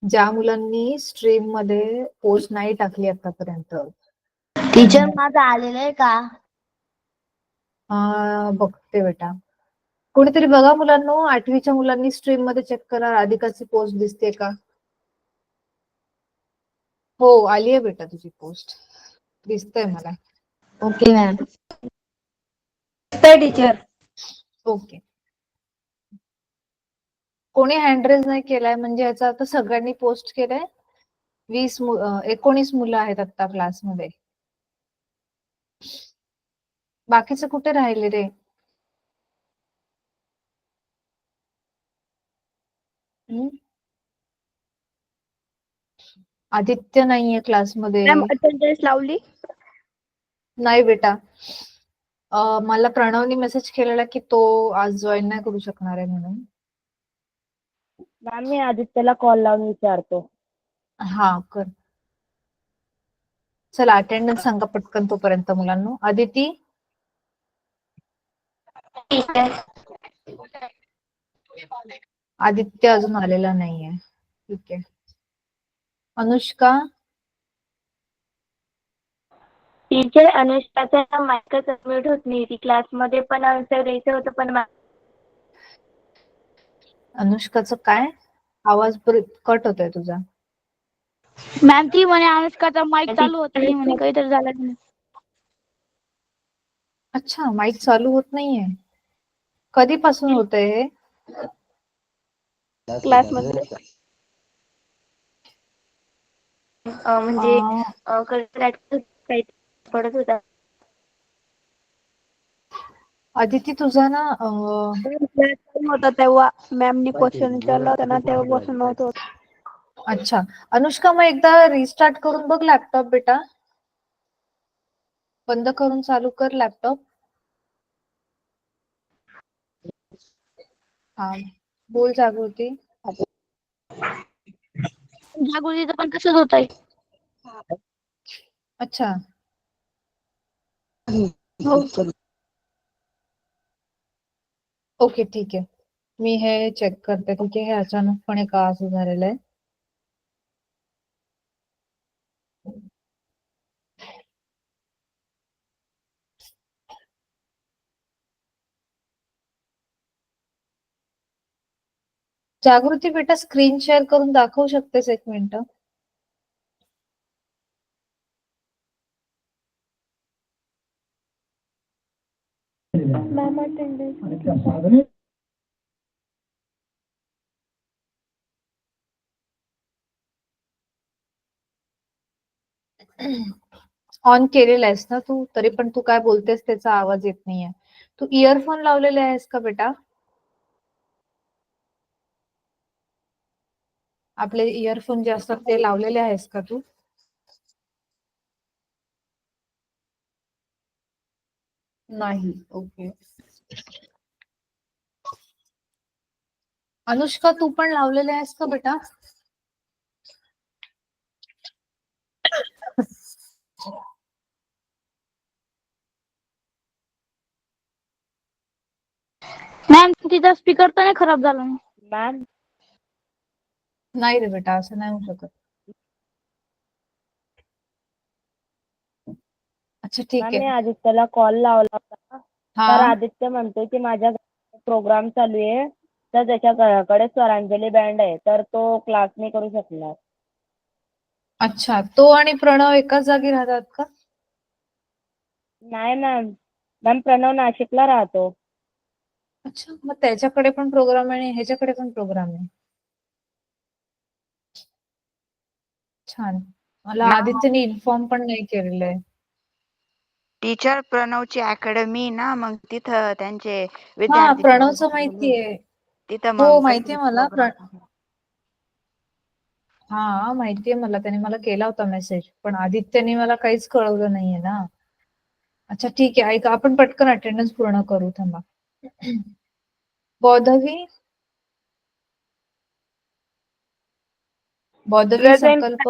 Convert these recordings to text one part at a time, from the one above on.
ज्या मुलांनी स्ट्रीम मध्ये पोस्ट नाही टाकली आतापर्यंत, टीचर माझं आलेलं आहे का? बघते बेटा. कोणीतरी बघा मुलांनो, 8वीच्या मुलांनी स्ट्रीम मध्ये चेक करा, राधिकाची पोस्ट दिसते का? हो, आली आहे बेटा तुझी पोस्ट, दिसतंय मला. Okay ma'am. टीचर. ओके. कोणी हँड रेज नाही केलाय म्हणजे याचा अर्थ सगळ्यांनी पोस्ट केलंय. 19 मुलं आहेत आता क्लासमध्ये. बाकीचे कुठे राहिले रे? आदित्य नाहीये क्लासमध्ये. मॅम अटेंडन्स लावली? नाही बेटा. मला प्रणवनी मेसेज केलेला की तो आज जॉईन नाही करू शकणार आहे म्हणून. मॅम मी आदित्यला कॉल लावून विचारतो. हा कर. चला अटेंडन्स सांगा पटकन तोपर्यंत मुलांनो. आदिती, आदित्य अजून आलेला नाहीये. ठीक आहे. अनुष्का, टीचर अनुष्काचा माइक सबमिट होत नाही. ती क्लासमध्ये पण आन्सर द्यायचं होतं पण अनुष्काचं काय? आवाज कट होतोय तुझा. मॅम ती म्हणे अनुष्काचा माइक चालू होत नाही म्हणे, काहीतरी झालं नाही. अच्छा, माईक चालू होत नाहीये. कधीपासून होतंय हे? क्लासमध्ये म्हणजे काही पडत होता. आदिती तुझा ना होता तेव्हा मॅमनी क्वेश्चन विचारला होता ना, तेव्हापासून नव्हतं होत. अच्छा. अनुष्का, मग एकदा रिस्टार्ट करून बघ लॅपटॉप बेटा. बंद करून चालू कर लॅपटॉप. हा, बोल जागृती. जागृतीचं पण तसंच होत आहे. अच्छा. हो. ओके ठीक आहे. मी हे चेक करते. ठीक आहे, हे अचानकपणे का असं झालेलं आहे. जागृती बेटा, स्क्रीन शेअर करून दाखवू शकतेस? एक मिनिट. मॅम अटेंडन्स ऑन केलेला आहेस ना तू? तरी पण तू काय बोलतेस त्याचा आवाज येत नाहीये. तू इयरफोन लावलेले आहेस का बेटा? आपले इयरफोन जे असतात ते लावलेले आहेस का तू? नाही. ओके. अनुष्का, तू पण लावलेले आहेस का बेटा? मॅम तिचा स्पीकर तर नाही खराब झाला ना? मॅम नाही रे बेटा, असं नाही होऊ शकत. अच्छा ठीक मॅम मी आहे. आदित्यला कॉल लावला होता, तर हा, आदित्य म्हणतोय की माझ्या प्रोग्राम चालू आहे, तर त्याच्याकडे स्वरांजली बँड आहे, तर तो क्लास नाही करू शकणार. अच्छा. तो आणि प्रणव एकाच जागी राहतात का? नाही मॅम. मॅम प्रणव नाशिकला राहतो. अच्छा, मग त्याच्याकडे पण प्रोग्राम आहे आणि ह्याच्याकडे पण प्रोग्राम आहे. छान. मला आदित्यने इन्फॉर्म पण नाही केलेलं आहे. टीचर प्रणवची अकॅडमी ना, मग तिथं त्यांचे हा, विद्यार्थी प्रणवचं माहितीये. तिथं हो, मग माहितीये मला. हा, माहितीये मला. त्याने मला केला होता मेसेज, पण आदित्यने मला काहीच कळवलं नाहीये ना. अच्छा ठीक आहे. ऐका, आपण पटकन अटेंडन्स पूर्ण करू. थांबा. बौद्धवी, संकल्प,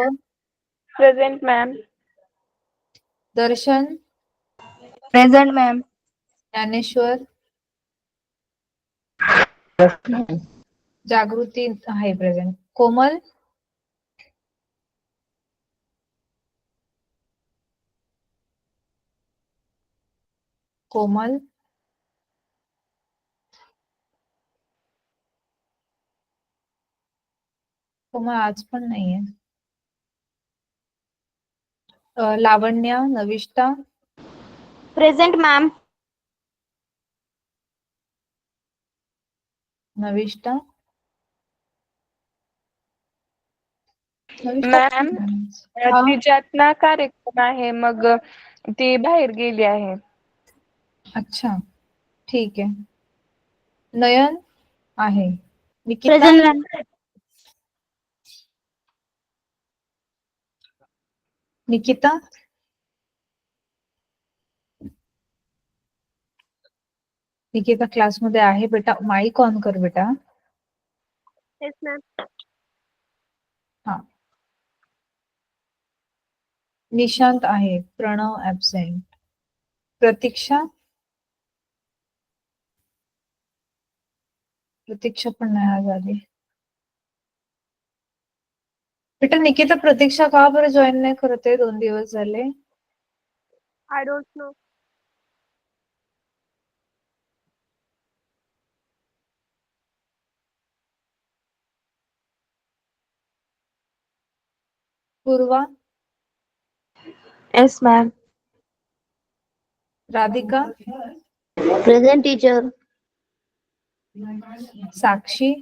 प्रेझेंट मॅम. दर्शन, प्रेझेंट मॅम. ज्ञानेश्वर, जागृती आहे प्रेझेंट. कोमल, कोमल, कोमल आज पण नाहीये. लावण्या, नविष्टा, प्रेझेंट मॅम. नविष्टा, मॅम, हा, तिच्यात ना कार्यक्रम आहे, मग ती बाहेर गेली आहे. अच्छा ठीक आहे. नयन आहे. Nikita, present ma'am. निकिता, निकिता क्लासमध्ये आहे बेटा. माईक ऑन कर बेटा. Yes ma'am. हा. निशांत आहे. प्रणव ऍबसेंट. प्रतीक्षा, प्रतीक्षा पण नाही आज आली. बेटा निकिता प्रतीक्षा का बरं जॉईन नाही करत आहे? 2 दिवस झाले. I don't know. Purva, yes ma'am. Radhika, present teacher. Sakshi,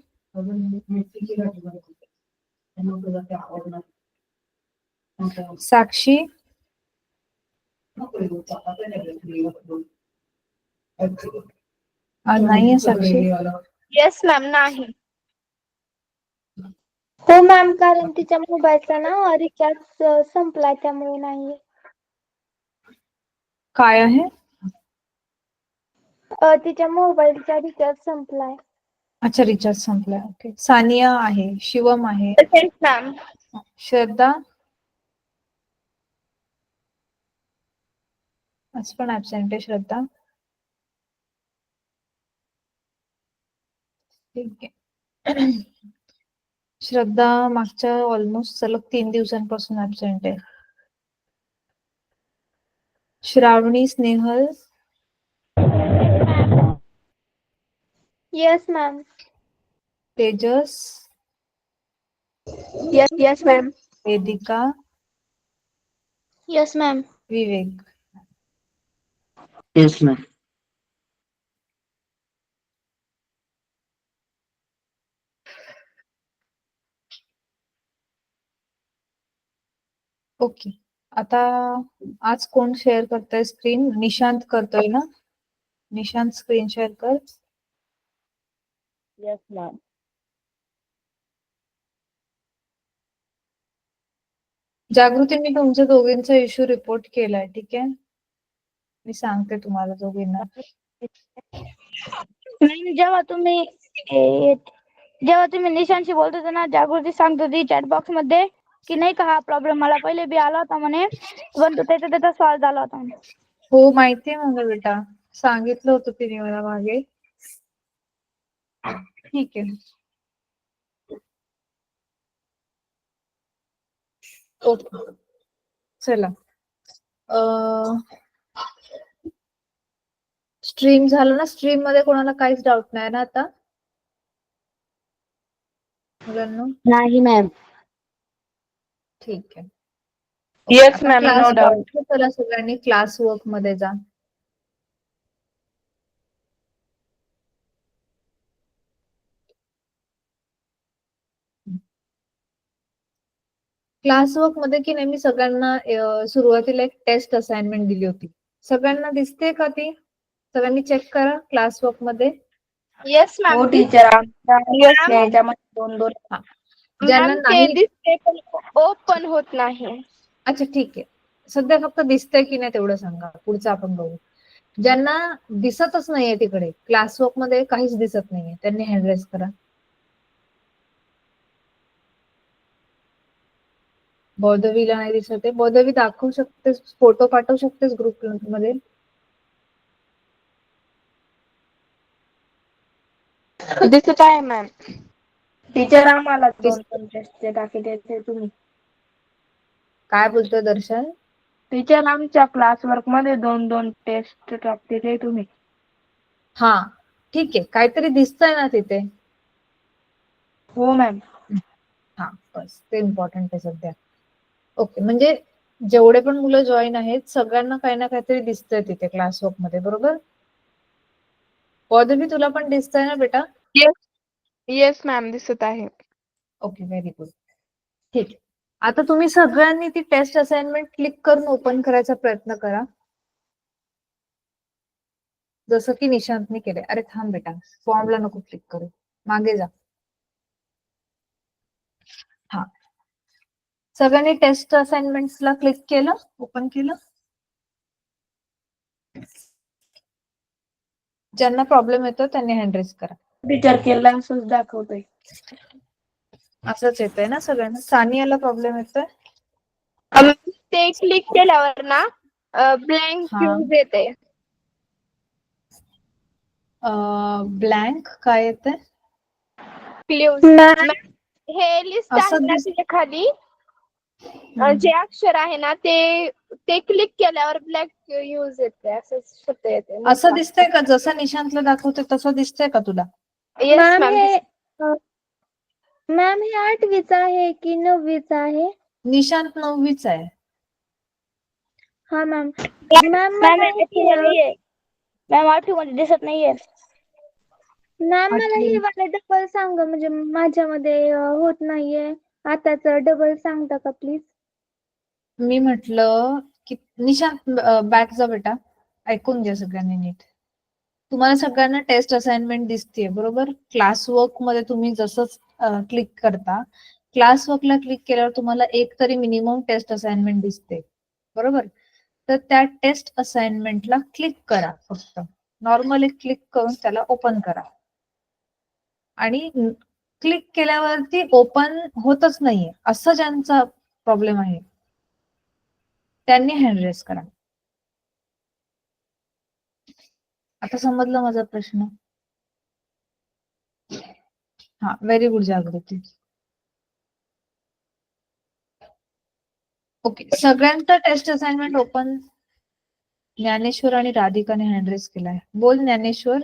Sakshi, आज नाहीये साक्षी. Yes ma'am. नाही. हो मॅम, कारण तिच्या मोबाईलचा ना रिचार्ज संपला त्यामुळे नाही. काय आहे? तिच्या मोबाईलचा रिचार्ज संपलाय. अच्छा, रिचार्ज संपलाय. ओके. सानिया आहे. शिवम आहे. Present ma'am. श्रद्धा, आज पण ऍबसेंट आहे श्रद्धा. ठीक आहे. श्रद्धा मागच्या ऑलमोस्ट सलग 3 दिवसांपासून ऍबसेंट आहे. Shravani, Snehal, yes ma'am. Tejas, yes ma'am. Vedika, yes ma'am. Vivek. Yes ma'am. Okay. आता आज कोण शेअर करतोय स्क्रीन? निशांत करतोय ना? निशांत स्क्रीन शेअर कर. Yes ma'am. जागृती, मी तुमच्या दोघींचा इश्यू रिपोर्ट केलाय. ठीक आहे, मी सांगते तुम्हाला दोघींना. मॅम, जेव्हा तुम्ही निशांशी बोलत होते ना, जागृती सांगत होती चॅट बॉक्स मध्ये की नाही का हा प्रॉब्लेम मला पहिले बी आला होता म्हणे, पण तो त्याचा सॉल्व्ह झाला होता म्हणे. हो माहितीये मला बेटा, सांगितलं होतं तिने मला मागे. ठीक आहे. ओके, चला. स्ट्रीम झालं ना? स्ट्रीम मध्ये कोणाला काहीच डाऊट नाही ना आता मुलांना? नाही मॅम. ठीक आहे. येस आता मॅम, नो क्लास डाऊट. चला सगळ्यांनी क्लास वर्क मध्ये जा. क्लास वर्क मध्ये की नाही, मी सगळ्यांना सुरुवातीला एक टेस्ट असाइनमेंट दिली होती. सगळ्यांना दिसते का ती? सगळ्यांनी चेक करा क्लास वर्क मध्ये. Yes ma'am. हो टीचर, Yes, याच्यामध्ये 2-2. ज्यांना मॅम, ते नाही, दिसते पण ओपन होत नाही. अच्छा ठीक आहे. सध्या फक्त दिसतंय की नाही तेवढं सांगा, पुढचं आपण बघू. ज्यांना दिसतच नाहीये तिकडे क्लासवर्क मध्ये काहीच दिसत नाहीये, त्यांनी हँड रेज करा. बौद्धवीला नाही दिसत आहे. बौद्धवी दाखवू शकतेस, फोटो पाठवू शकतेस ग्रुप मध्ये? दिसत आहे मॅम. टीचर, आम्हाला दिस- 2 टेस्टचे दाखल द्यायचे तुम्ही. काय बोलतोय दर्शन? टीचर आमच्या क्लासवर्क मध्ये 2-2 टेस्ट टाकते तुम्ही. हा ठीक आहे, काहीतरी दिसतंय ना तिथे. हो मॅम. हा बस ते इम्पॉर्टंट आहे सध्या. ओके, म्हणजे जेवढे पण मुलं जॉईन आहेत सगळ्यांना काही ना काहीतरी दिसतंय तिथे क्लासवर्क मध्ये, बरोबर? पौर्णिमा तुला पण दिसतंय ना बेटा? येस मॅम, दिसत आहे. Okay, very good. ठीक आहे. आता तुम्ही सगळ्यांनी ती टेस्ट असाइनमेंट क्लिक करून ओपन करायचा प्रयत्न करा, जसं की निशांतने केलंय. अरे थांब बेटा, फॉर्मला नको क्लिक करू, मागे जा. हा, सगळ्यांनी टेस्ट असाइनमेंट्सला क्लिक केलं, ओपन केलं? ज्यांना प्रॉब्लेम येतो त्यांनी हँड रेज करा. टीचर केला असंच दाखवतोय. असंच येतंय ना सगळ्यांना? सानियाला प्रॉब्लेम येतोय? ते क्लिक केल्यावर ना ब्लँक हा. फ्यूज येते. ब्लँक काय येतंय? फ्यूज. हे लिस्ट आहे असं ना दिस तिथे खाली हम्म. जे अक्षर आहे ना ते क्लिक केल्यावर ब्लॅक यूज येते, असं शब्द येते. असं दिसतंय का? जसं निशांतला दाखवते तसं दिसतंय का तुला? Yes ma'am. मॅम हे 8वीच आहे की 9वीच आहे? निशांत 9वीच आहे. हा मॅम. मॅम मॅम मला नाहीये. मॅम 8वी मध्ये दिसत नाहीये. मॅम मला आठवी. हे वाला डबल सांगा, म्हणजे माझ्यामध्ये होत नाहीये. आताच डबल सांगता का प्लीज? मी म्हटलं की निशांत बॅक जा बेटा, ऐकून घ्या सगळ्यांनी नीट. तुम्हाला सगळ्यांना टेस्ट असाइनमेंट दिसतेय, बरोबर? क्लासवर्क मध्ये तुम्ही जसं क्लिक करता, क्लासवर्कला क्लिक केल्यावर तुम्हाला एक तरी मिनिमम टेस्ट असाइनमेंट दिसते, बरोबर? तर त्या टेस्ट असाइनमेंटला क्लिक करा. फक्त नॉर्मली क्लिक करून त्याला ओपन करा. आणि क्लिक केल्यावरती ओपन होतच नाहीये असं ज्यांचा प्रॉब्लेम आहे त्यांनी हँड रेज करा. आता समजलं माझा प्रश्न? हा, व्हेरी गुड जागृती. ओके, सगळ्यांचा टेस्ट असाइनमेंट ओपन. ज्ञानेश्वर आणि राधिकाने हँड रेज केलाय. बोल ज्ञानेश्वर,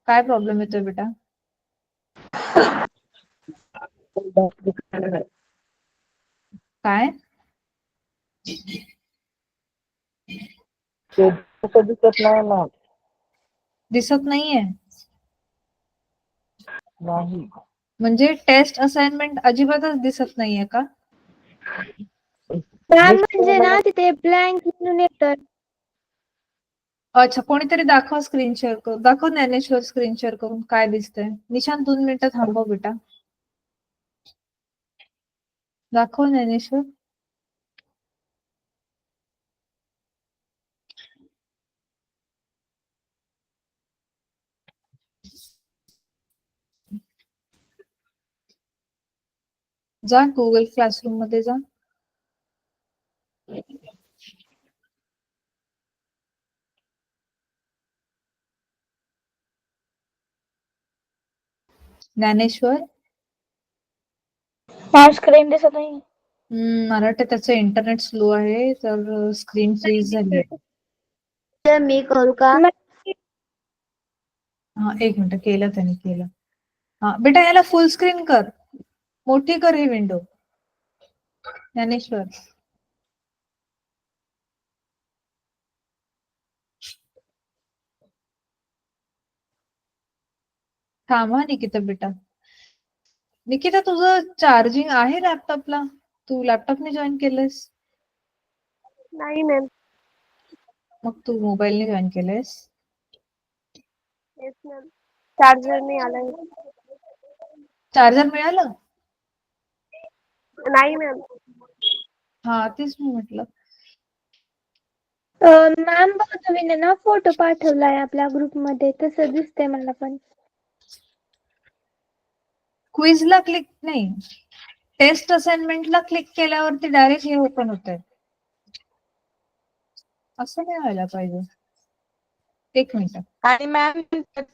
काय प्रॉब्लेम येतोय बेटा? काय दिसत नाही ना. दिसत नाहीये? नाही. म्हणजे टेस्ट असाइनमेंट अजिबातच दिसत नाहीये का? मॅम म्हणजे ना तिथे ब्लँक म्हणून येतं. अच्छा, कोणीतरी दाखवा स्क्रीन शेअर करून. दाखव ज्ञानेश्वर स्क्रीन शेअर करून काय दिसतंय. निशांत 2 मिनिटं थांबव बेटा. दाखव ज्ञानेश्वर. जा गुगल क्लासरूम मध्ये जा. ज्ञानेश्वर. स्क्रीन दिसत नाही. मला वाटतं त्याचं इंटरनेट स्लो आहे, तर स्क्रीन फ्रीज झाली आहे. मी करू का? हा, 1 मिनिट, केलं त्याने, केलं. हा बेटा, याला फुल स्क्रीन कर, मोठी कर ही विंडो. ज्ञानेश्वर. थांबा निकिता बेटा. निकिता, तुझं चार्जिंग आहे लॅपटॉपला? तू लॅपटॉपने जॉईन केलंयस? नाही मॅम. मग तू मोबाईलने जॉईन केलंयस? Yes ma'am. चार्जर नाही आलाय. चार्जर मिळालं? नाही मॅम. हा, तेच मी म्हटलं. मॅम तुम्ही ना फोटो पाठवलाय आपल्या ग्रुपमध्ये, तसं दिसतंय मला पण. क्विजला क्लिक नाही, टेस्ट असाइनमेंटला क्लिक केल्यावरती डायरेक्ट हे ओपन होतंय. असं नाही व्हायला पाहिजे. 1 मिनिट. आणि मॅम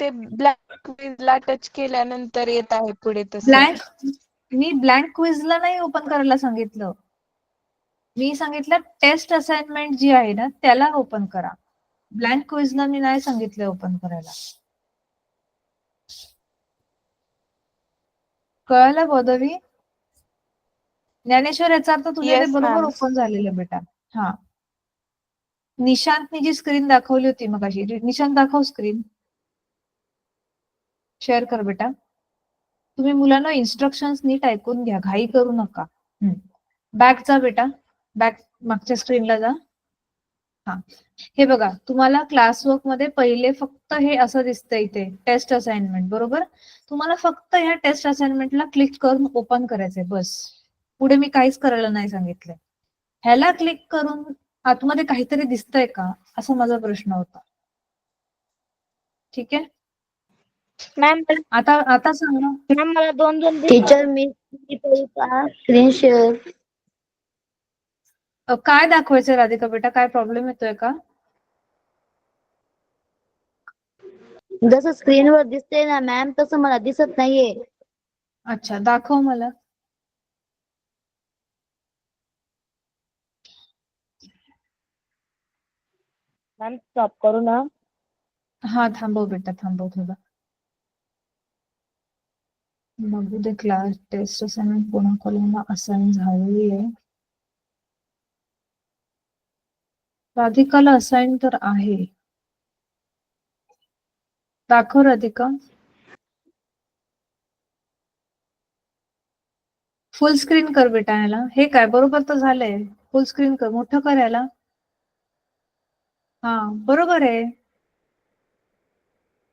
ते ब्लॅक क्वीजला टच केल्यानंतर येत आहे पुढे तसं. मी ब्लँक क्विजला नाही ओपन करायला सांगितलं. मी सांगितलं टेस्ट असाइनमेंट जी आहे ना त्याला ओपन करा. ब्लँक क्विजला मी नाही सांगितलं ओपन करायला. कळलं गोदावी? ज्ञानेश्वर याचा अर्थ तुझ्या ते Yes, बरोबर ma'am. ओपन झालेलं बेटा. हा, निशांतनी जी स्क्रीन दाखवली होती मग अशी, निशांत दाखव स्क्रीन, शेअर कर बेटा. तुम्ही मुलांना इन्स्ट्रक्शन्स नीट ऐकून घ्या, घाई करू नका. बॅक जा बेटा, बॅक मागच्या स्क्रीनला जा. हा, हे बघा तुम्हाला क्लासवर्क मध्ये पहिले फक्त हे असं दिसतंय इथे टेस्ट असाइनमेंट, बरोबर. तुम्हाला फक्त ह्या टेस्ट असाइनमेंटला क्लिक करून ओपन करायचंय बस. पुढे मी काहीच करायला नाही सांगितलंय. ह्याला क्लिक करून आतमध्ये काहीतरी दिसतंय का असा माझा प्रश्न होता. ठीक आहे, मॅम आता सांगा. मॅम मला 2 टीचर मी स्क्रीन शेअर. काय दाखवायचं राधिका बेटा, काय प्रॉब्लेम येतोय का? जसं स्क्रीनवर दिसते ना मॅम तसं मला दिसत नाहीये. अच्छा, दाखव मला. मॅम स्टॉप करू ना? हा, थांबव बेटा, थांबव थोडं. बघू दे क्लास टेस्ट असाइनमेंट कोणाकोणाला असाइन झालेली आहे. राधिकाला असाइन तर आहे. दाखव राधिका. फुल स्क्रीन कर बेटा याला. हे काय बरोबर तर झालंय. फुल स्क्रीन कर, मोठं कर याला. हा, बरोबर आहे,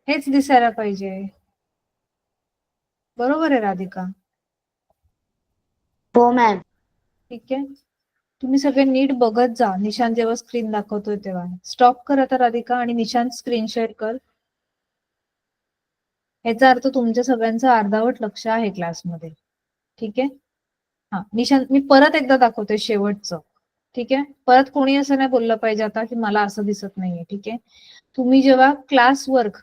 हेच दिसायला पाहिजे. बरोबर आहे राधिका. हो मॅम. ठीक आहे, तुम्ही सगळे नीट बघत जा. निशांत जेव्हा स्क्रीन दाखवतोय तेव्हा स्टॉप कर आता राधिका आणि निशांत स्क्रीन शेअर कर. याचा अर्थ तुमच्या सगळ्यांचं अर्धावट लक्ष आहे क्लासमध्ये. ठीक आहे, हा निशांत मी परत एकदा दाखवते शेवटचं. ठीक आहे, परत कोणी असं नाही बोललं पाहिजे आता की मला असं दिसत नाहीये. ठीक आहे, तुम्ही जेव्हा क्लासवर्क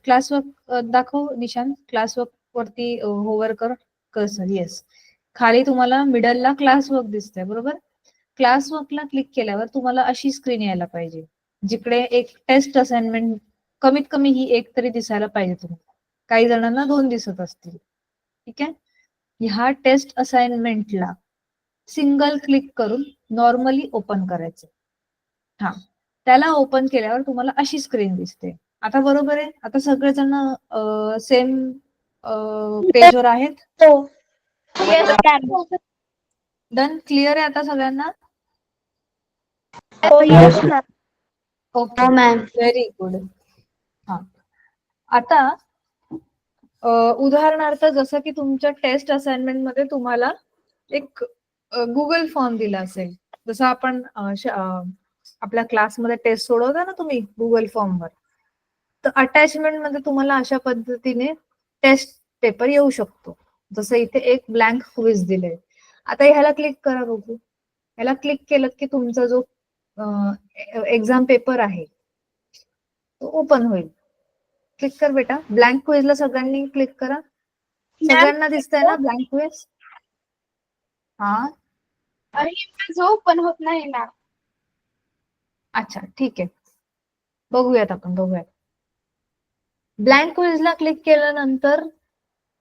दाखव निशांत, क्लासवर्क वरती होवर कर कर्सर. येस, खाली तुम्हाला मिडलला क्लासवर्क दिसतंय, बरोबर. क्लासवर्कला क्लिक केल्यावर तुम्हाला अशी स्क्रीन यायला पाहिजे, जिकडे एक टेस्ट असाइनमेंट कमीत कमी ही एक तरी दिसायला पाहिजे तुम्हाला. काही जणांना 2 दिसत असतील. ठीक आहे, ह्या टेस्ट असाइनमेंटला सिंगल क्लिक करून नॉर्मली ओपन करायचं. हा, त्याला ओपन केल्यावर तुम्हाला अशी स्क्रीन दिसते. आता बरोबर आहे, आता सगळेजण सेम पेजवर आहेत. Yes ma'am. डन, क्लिअर आहे आता सगळ्यांना? Yes ma'am. Okay, ma'am. Very good. हा, आता उदाहरणार्थ जसं की तुमच्या टेस्ट असाइनमेंट मध्ये तुम्हाला एक गुगल फॉर्म दिला असेल. जसं आपण आपल्या क्लासमध्ये टेस्ट सोडवता ना तुम्ही गुगल फॉर्मवर, तर अटॅचमेंट मध्ये तुम्हाला अशा पद्धतीने टेस्ट पेपर येऊ शकतो. जसं इथे एक ब्लँक क्विज दिलंय. आता ह्याला क्लिक करा बघू. ह्याला क्लिक केलं की तुमचा जो एक्झाम पेपर आहे तो ओपन होईल. क्लिक कर बेटा. ब्लँक क्विजला सगळ्यांनी क्लिक करा. सगळ्यांना दिसतंय ना ब्लँक क्विज? हा, माझं ओपन होत नाही ना. अच्छा, ठीक आहे, बघूयात आपण, बघूयात. ब्लँक क्विजला क्लिक केल्यानंतर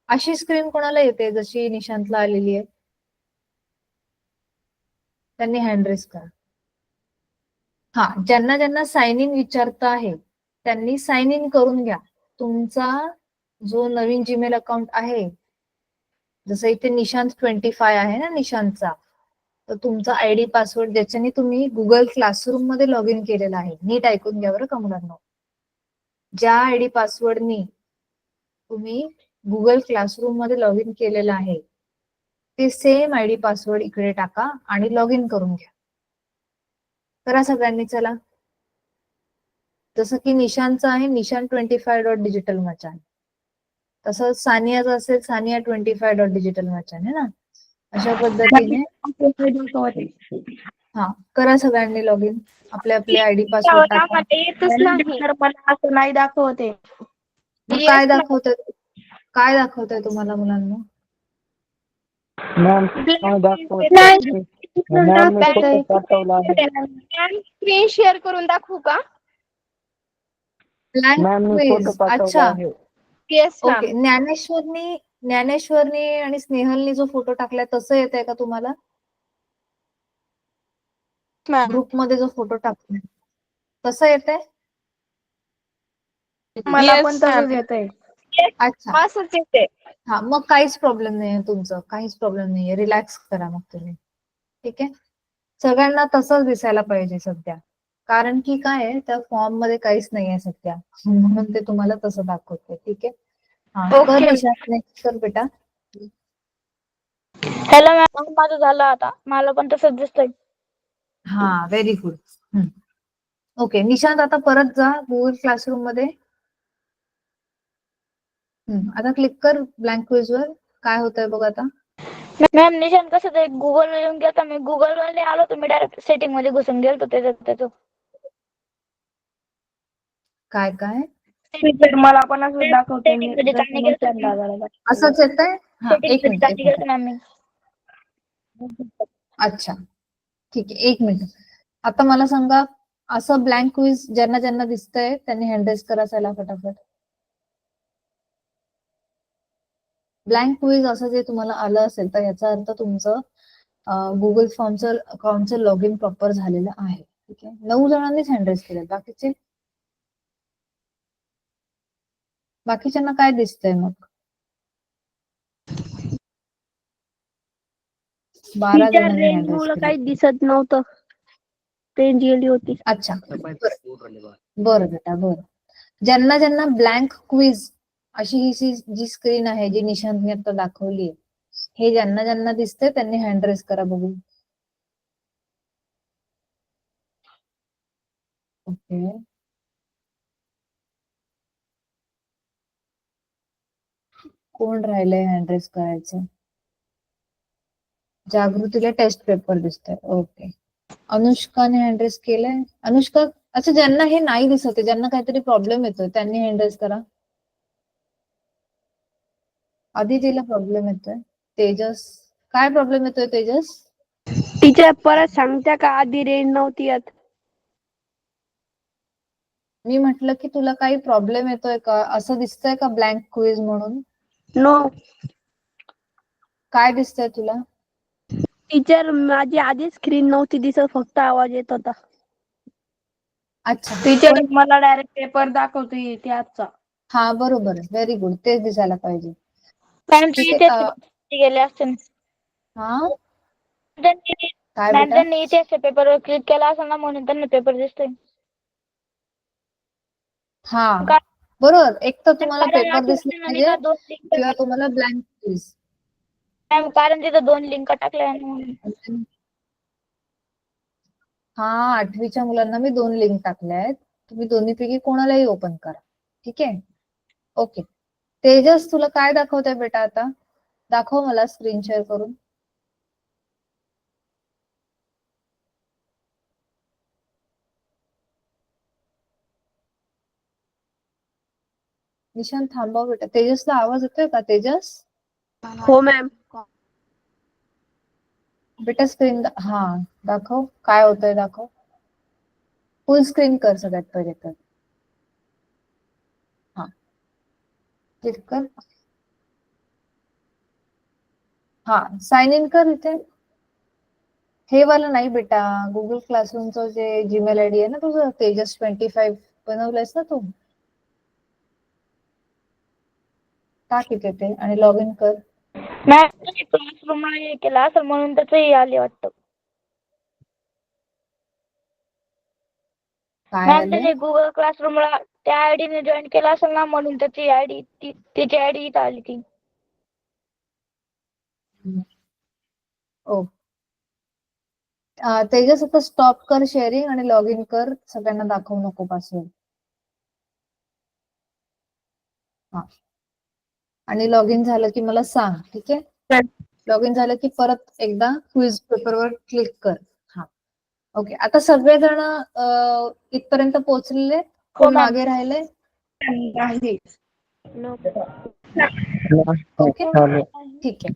अशी स्क्रीन कोणाला येते जशी निशांतला आलेली आहे? त्यांनी हँड रेस करा. हा, ज्यांना ज्यांना साइन इन विचारता आहे त्यांनी साइन इन करून घ्या. तुमचा जो नवीन जीमेल अकाउंट आहे, जसं इथे निशांत 25 आहे ना निशांतचा, तर तुमचा आयडी पासवर्ड ज्याच्याने तुम्ही गुगल क्लासरूम मध्ये लॉग इन केलेला आहे, नीट ऐकून घ्या बरं का मुलांना. ज्या आयडी पासवर्डनी तुम्ही गुगल क्लासरूम मध्ये लॉग इन केलेलं आहे ते सेम आयडी पासवर्ड इकडे टाका आणि लॉग इन करून घ्या. करा सगळ्यांनी, चला. जसं की निशांतचं आहे nishan25.digital मचान, तसं सानियाचं असेल sania25.digital मचान आहे ना. अशा पद्धतीने हा, करा सगळ्यांनी लॉग इन. आपले आपले आयडी पासवर्ड टाका. येतच नाही. तर मला असं नाही दाखवते. मग काय दाखवतंय, काय दाखवतंय तुम्हाला मुलांना? मॅम Black दाखवत नाही. मॅम मी दाखवतंय. फोटो पाठवला आहे. स्क्रीन शेअर करून दाखवू का? ब्लँक मॅम मी फोटो क्विज. पाठवला अच्छा, आहे. Yes okay. ज्ञानेश्वरनी आणि स्नेहलनी जो फोटो टाकलाय तसं येतंय का तुम्हाला? मॅम. ग्रुपमध्ये जो फोटो टाकलाय तसं येतंय? मला Yes, पण ma'am. तसंच येतंय. अच्छा, असंच येते. हा मग काहीच प्रॉब्लेम नाहीये तुमचं, काहीच प्रॉब्लेम नाहीये. रिलॅक्स करा मग तुम्ही. ठीक आहे, सगळ्यांना तसंच दिसायला पाहिजे सध्या, कारण की काय आहे त्या फॉर्म मध्ये काहीच नाहीये सध्या, म्हणून ते तुम्हाला तसं दाखवते. ठीक आहे, हा कर ओके. निशांत, नेक्स्ट कर बेटा. हॅलो मॅम, माझं झालं आता. मला पण तसंच दिसतंय. हा, व्हेरी गुड. ओके निशांत, आता परत जा गुगल क्लासरूम मध्ये. आता क्लिक कर ब्लँक क्विज वर. काय होतंय बघ आता. मॅम निशांत कसं ते गुगल येऊन गेलं, मी गुगल वर नाही आलो, तुम्ही डायरेक्ट सेटिंग मध्ये घुसून गेलतो त्याचं. काय काय टीचर मला पण असं दाखवते सेटिंग मध्ये जसं जाणे निशांत गेलं, दादाला असंच येतंय? हा, सेटिंग एक मध्ये मिनिट एक जाणे मिनिट. गेलं मॅम मी. अच्छा, ठीक आहे, एक मिनिट. आता मला सांगा, असं ब्लँक क्विज ज्यांना ज्यांना दिसतंय त्यांनी हँड रेज करा चला फटाफट. ब्लँक क्विज असं जे तुम्हाला आलं असेल तर याचा अर्थ तुमचं गुगल फॉर्मचं अकाउंटचं लॉग इन प्रॉपर झालेलं आहे. ठीक आहे, 9 जणांनीच हँड रेज केलं. बाकीच्यांना काय दिसतंय मग? 12 टीचर जणांनी हँड रेज रेंजमुळे केलं. काही दिसत नव्हतं. रेंज गेली होती. अच्छा, बरं बेटा, बरं. ज्यांना ज्यांना ब्लँक क्विज अशी ही जी स्क्रीन आहे जी निशांतने आता दाखवली, हे ज्यांना ज्यांना दिसतंय त्यांनी हँड रेज करा बघू. ओके, कोण राहिलंय हँड रेज करायचं? जागृतीला टेस्ट पेपर दिसतंय. ओके, अनुष्काने हँड रेज केलंय. अनुष्का, अच्छा, ज्यांना हे नाही दिसत आहे, ज्यांना काहीतरी प्रॉब्लेम येतोय त्यांनी हँड रेज करा. आदितीला प्रॉब्लेम येतोय. तेजस, काय प्रॉब्लेम येतोय तेजस? टीचर परत सांगत्या का? आधी रेंज नव्हती येत. मी म्हटलं की तुला काही प्रॉब्लेम येतोय का, असं दिसतंय का ब्लँक क्विज म्हणून? नो काय दिसतंय तुला? टीचर, माझी आधी स्क्रीन नव्हती दिसत, फक्त आवाज येत होता. अच्छा, टीचर मला डायरेक्ट पेपर दाखवते ते आजचा. हा बरोबर, व्हेरी गुड, तेच दिसायला पाहिजे. मॅम ठीक इथे आहे. गेले असते. हा, काय मॅम बेटा? त्यांनी इतिहासच्या पेपरवर क्लिक केला असेल ना, म्हणून त्यांना पेपर दिसतोय. हा बरोबर, एक तर तुम्हाला कारण पेपर दिसले आठवतं ना, नाही पाहिजे का, 2 लिंक. किंवा तुम्हाला ब्लँक क्विज. मॅम कारण तिथं 2 लिंक टाकल्या म्हणून. हा, 8वीच्या मुलांना मी 2 लिंक टाकल्या आहेत. तुम्ही दोन्हीपैकी कोणालाही ओपन करा. ठीक आहे, ओके. तेजस, तुला काय दाखवतंय बेटा आता? दाखव मला स्क्रीन शेअर करून. निशांत थांबव बेटा. तेजसला आवाज येतोय का तेजस? हो मॅम. बेटा स्क्रीन हा दाखव, काय होतंय दाखव. फुल स्क्रीन कर सगळ्यात पहिले तर. हा, क्लिक कर. हा, साइन इन कर इथे. हे वाला नाही बेटा, गुगल क्लासरूमचं जे जीमेल आयडी आहे ना तुझं, तेजस25 बनवलंयस ना तू, टाक इथे ते आणि लॉग इन कर. मॅम क्लासरूमला हे केलं असेल म्हणून त्याचंही आले वाटतं. काय मॅम आले? त्याने गुगल क्लासरूमला त्या आयडीने जॉईन केला असेल ना, म्हणून त्याची आयडी त्याची आयडी इथं आली ती. ओ, तेजस आता स्टॉप कर शेअरिंग आणि लॉग इन कर. सगळ्यांना दाखवू नको पासवर्ड. हा, आणि लॉग इन झालं की मला सांग. ठीक आहे, लॉग इन झालं की परत एकदा क्विज पेपरवर क्लिक कर. हा, ओके. आता सगळेजण इथपर्यंत पोहोचलेले? हो कोण मॅम. मागे राहिले? ओके, चालेल. ठीक आहे,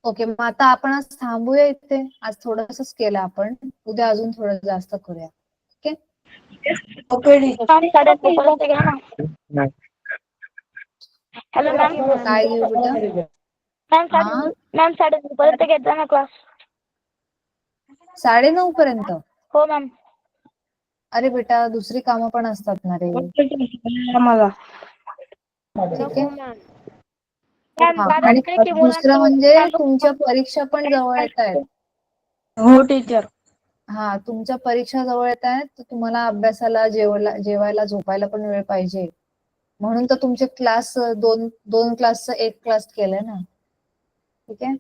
ओके, मग आता आपण आज थांबूया इथे. आज थोडंसंच केलं आपण, उद्या अजून थोडं जास्त करूया. ओके, मॅम 9:30 पर्यंत घ्या ना. Hello ma'am. काय घेऊ बेटा? मॅम 9:30 पर्यंत घेत जा ना क्लास. 9:30 पर्यंत? हो मॅम. अरे बेटा, दुसरी कामं पण असतात ना रे. आम्हाला ठीक आहे. मॅम हा, कारण आणि काय की दुसरं मुलांना म्हणजे तुमच्या परीक्षा पण जवळ येत आहेत. हो टीचर. हा, तुमच्या परीक्षा जवळ येत आहेत, तर तुम्हाला अभ्यासाला, जेवायला, झोपायला पण वेळ पाहिजे. म्हणून तर तुमचे क्लास दोन क्लासचा एक क्लास केलाय ना. ठीक आहे.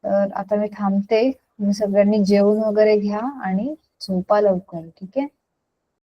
तर आता मी थांबते. तुम्ही सगळ्यांनी जेवण वगैरे घ्या आणि झोपा लवकर. ठीक आहे.